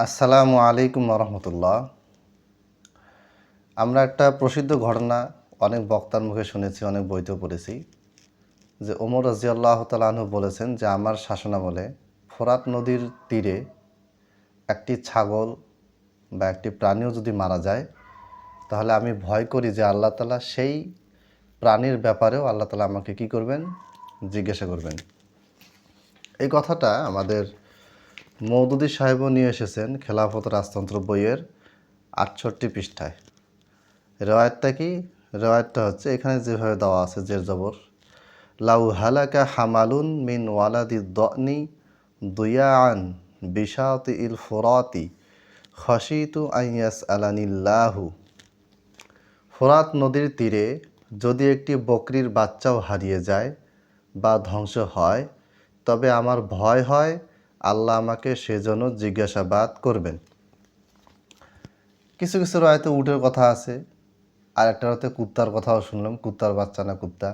আসসালামু আলাইকুম রহমতুল্লাহ। আমরা একটা প্রসিদ্ধ ঘটনা অনেক বক্তার মুখে শুনেছি, অনেক বইতেও পড়েছি যে ওমর রাদিয়াল্লাহু তাআলা আনহু বলেছেন যে আমার শাসনামলে ফোরাত নদীর তীরে একটি ছাগল বা একটি প্রাণীও যদি মারা যায় তাহলে আমি ভয় করি যে আল্লাহ তাআলা সেই প্রাণীর ব্যাপারেও আল্লাহ তাআলা আমাকে কি করবেন, জিজ্ঞাসা করবেন। এই কথাটা আমাদের মওদুদী সাহেবও নিয়ে এসেছেন খেলাফত রাজতন্ত্র বইয়ের ৬৮ পৃষ্ঠায়। রেওয়ায়তটা কি? রেওয়ায়তটা হচ্ছে এখানে যেভাবে দেওয়া আছে জের জবর, লাউ হালাকা হামালুন মিন ওয়ালাদি দনি দুয়াআন বিশাতি ইল ফুরাতি খশিতু আইয়াস আলানিল্লাহু। ফোরাত নদীর তীরে যদি একটি বকরির বাচ্চাও হারিয়ে যায় বা ধ্বংস হয় তবে আমার ভয় হয় আল্লাহ আমাকে সেজন্য জিজ্ঞাসাবাদ করবেন। কিছু কিছু রায়তে উটের কথা আছে, আর একটা রাতে কুত্তার কথাও শুনলাম, কুত্তার বাচ্চা না কুত্তা,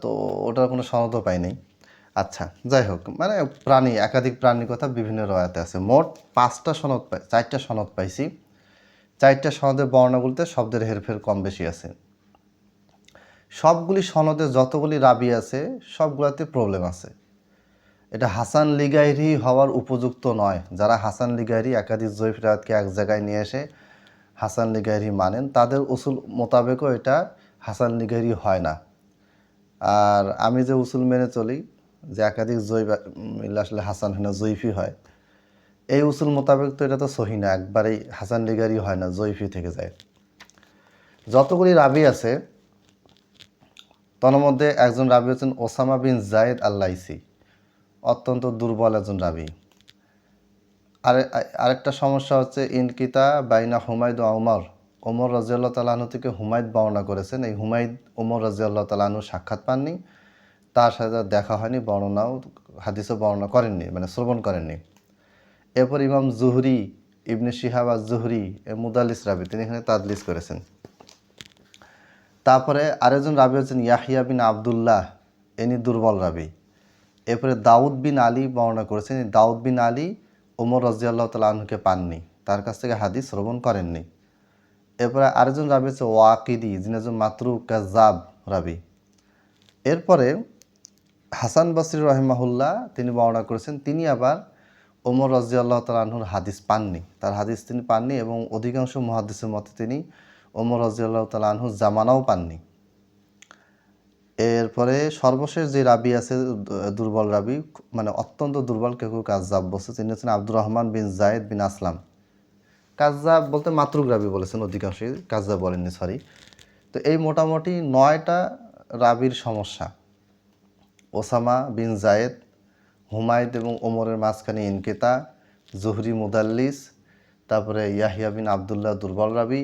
তো ওটার কোনো সনদও পাইনি। আচ্ছা, যাই হোক, মানে প্রাণী, একাধিক প্রাণীর কথা বিভিন্ন রায়তে আছে। মোট 5টা সনদ 4টা সনদ পাইছি। 4টা সনদের বর্ণনাগুলিতে শব্দের হেরফের কম বেশি আছে। সবগুলি সনদে যতগুলি রাবি আছে সবগুলোতে প্রবলেম আছে। এটা হাসান লিগাইরি হওয়ার উপযুক্ত নয়। যারা হাসান লিগাইরি একাধিক জয়ীফ রায়াতকে এক জায়গায় নিয়ে এসে হাসান লিগাইরি মানেন, তাদের উসুল মোতাবেকও এটা হাসান লিগাইরি হয় না। আর আমি যে উসুল মেনে চলি যে একাধিক জয়ীফ মিললে আসলে হাসান হয় না, জয়ীফই হয়, এই উসুল মোতাবেক তো এটা তো সহি না, একবারেই হাসান লিগাইরি হয় না, জয়ীফই থেকে যায়। যতগুলি রাবি আছে তার মধ্যে একজন রাবি হচ্ছেন ওসামা বিন জায়েদ আল-লাইসি, অত্যন্ত দুর্বল একজন রাবি। আরেকটা সমস্যা হচ্ছে ইনকিতা বাইনা হুমায়দ ও ওমর। ওমর রাদিয়াল্লাহু তাআলা আনহু থেকে হুমায়দ বর্ণনা করেছেন। এই হুমায়দ ওমর রাদিয়াল্লাহু তাআলা আনহু সাক্ষাৎ পাননি, তার সাথে দেখা হয়নি, বর্ণনাও হাদিসও বর্ণনা করেননি, মানে শ্রবণ করেননি। এরপর ইমাম জুহরি, ইবনে শিহাব আজ-জুহরি মুদাল্লিস রাবি, তিনি এখানে তাদলিস করেছেন। তারপরে আরেকজন রাবি হচ্ছেন ইয়াহিয়া বিন আবদুল্লাহ, ইনি দুর্বল রাবি। এরপরে দাউদ বিন আলী বর্ণনা করেছেন। এই দাউদ বিন আলী ওমর রাদিয়াল্লাহু তাআলা আনহুকে পাননি, তার কাছ থেকে হাদিস শ্রবণ করেননি। এরপরে আরেকজন রাবি হচ্ছে ওয়াকিদি, যিনি একজন মাতরুক কাযাব রাবি। এরপরে হাসান বসরি রহিমাহুল্লাহ তিনি বর্ণনা করেছেন, তিনি আবার ওমর রাদিয়াল্লাহু তাআলা আনহুর হাদিস পাননি, তার হাদিস তিনি পাননি, এবং অধিকাংশ মুহাদ্দিসের মতে তিনি ওমর রাদিয়াল্লাহু তাআলা আনহুর জামানাও পাননি। এরপরে সর্বশেষ যে রাবি আছে দুর্বল রাবি, মানে অত্যন্ত দুর্বল, কেউ কেউ কাযযাব বলছে, তিনি হচ্ছেন আব্দুর রহমান বিন জায়েদ বিন আসলাম। কাযযাব বলতে মাতরুক রাবি বলেছেন, অধিকাংশই কাযযাব বলেননি, সরি। তো এই মোটামুটি 9টা রাবির সমস্যা। ওসামা বিন জায়েদ, হুমায়দ এবং ওমরের মাঝখানে ইনকিতা, জুহরি মুদাল্লিস, তারপরে ইয়াহিয়া বিন আবদুল্লাহ দুর্বল রাবি,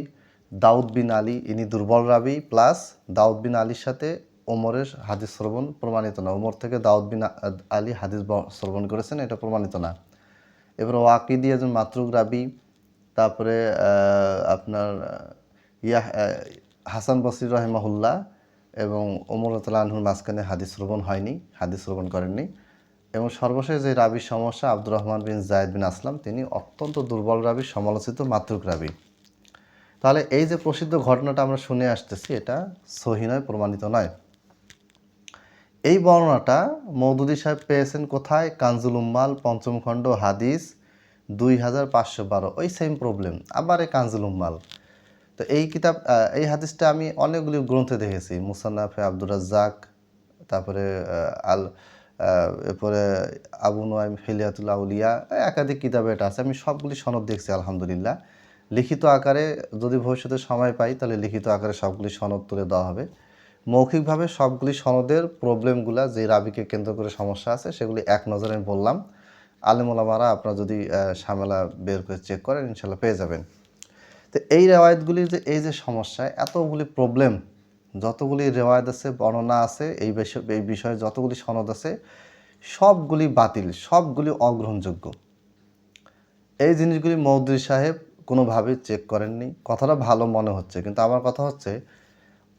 দাউদ বিন আলী ইনি দুর্বল রাবি, প্লাস দাউদ বিন আলীর সাথে ওমরের হাদিস শ্রবণ প্রমাণিত না, ওমর থেকে দাউদ বিন আলী হাদিস শ্রবণ করেছেন, এটা প্রমাণিত না। এবার ওয়াকিদি একজন মাতরুক রাবি, তারপরে আপনার হাসান বসরি রহিমাহুল্লাহ এবং ওমর রাদিয়াল্লাহু আনহুর মাঝখানে হাদিস শ্রবণ হয়নি, হাদিস শ্রবণ করেননি। এবং সর্বশেষ যে রাবির সমস্যা আব্দুর রহমান বিন জায়েদ বিন আসলাম, তিনি অত্যন্ত দুর্বল রাবি, সমালোচিত মাতরুক রাবি। তাহলে এই যে প্রসিদ্ধ ঘটনাটা আমরা শুনে আসতেছি, এটা সহিহ নয়, প্রমাণিত নয়। এই বর্ণনাটা মওদুদী সাহেব পেয়েছেন কোথায়? কানজুল উম্মাল ৫ম খণ্ড হাদিস 2512। ওই সেম প্রবলেম, আবার এই কানজুল উম্মাল। তো এই কিতাব, এই হাদিসটা আমি অনেকগুলি গ্রন্থে দেখেছি, মুসান্নাফে আব্দুর রাজ্জাক, তারপরে এরপরে আবু নুআইম হিলিয়াতুল আউলিয়া, একাধিক কিতাবে এটা আছে। আমি সবগুলি সনদ দেখছি আলহামদুলিল্লাহ। লিখিত আকারে যদি ভবিষ্যতে সময় পাই তাহলে লিখিত আকারে সবগুলি সনদ তুলে দেওয়া হবে। মৌখিকভাবে সবগুলি সনদের প্রবলেমগুলা, যে রাবিকে কেন্দ্র করে সমস্যা আছে, সেগুলি এক নজরে আমি বললাম। আলেম ওলামারা আপনারা যদি ঝামেলা বের করে চেক করেন ইনশাল্লাহ পেয়ে যাবেন। তো এই রেওয়ায়তগুলির যে এই যে সমস্যা, এতগুলি প্রবলেম, যতগুলি রেওয়ায়ত আছে, বর্ণনা আছে, এই বিষয়ে যতগুলি সনদ আছে, সবগুলি বাতিল, সবগুলি অগ্রহণযোগ্য। এই জিনিসগুলি মওদুদী সাহেব কোনোভাবেই চেক করেননি। কথাটা ভালো মনে হচ্ছে, কিন্তু আমার কথা হচ্ছে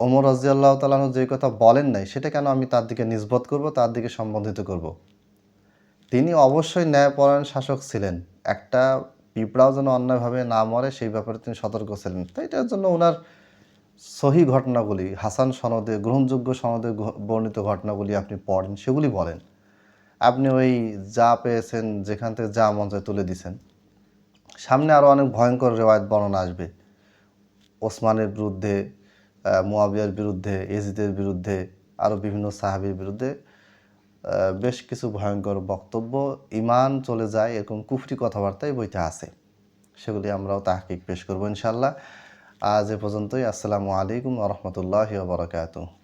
ওমর রাদিয়াল্লাহু তাআলা আনহু যে কথা বলেন নাই, সেটা কেন আমি তার দিকে নিসবত করব, তার দিকে সম্বন্ধিত করব? তিনি অবশ্যই ন্যায়পরায়ণ শাসক ছিলেন। একটা পিঁপড়াও যেন অন্যায়ভাবে না মরে সেই ব্যাপারে তিনি সতর্ক ছিলেন। তো এটার জন্য ওনার সহি ঘটনাগুলি, হাসান সনদে, গ্রহণযোগ্য সনদে বর্ণিত ঘটনাগুলি আপনি পড়েন, সেগুলি বলেন। আপনি ওই যা পেয়েছেন যেখান থেকে যা মন চায় তুলে দিছেন। সামনে আরও অনেক ভয়ঙ্কর রেওয়ায়েত বর্ণনা আসবে ওসমানের বিরুদ্ধে, মুয়াবিয়ার বিরুদ্ধে, এজিদের বিরুদ্ধে, আরও বিভিন্ন সাহাবীর বিরুদ্ধে বেশ কিছু ভয়ঙ্কর বক্তব্য, ঈমান চলে যায় এরকম কুফরি কথাবার্তা এই বইতে আছে। সেগুলি আমরাও তাহকিক পেশ করব ইনশাআল্লাহ। আজ এ পর্যন্তই। আসসালামু আলাইকুম ওয়া রাহমাতুল্লাহি ওয়া বারাকাতুহু।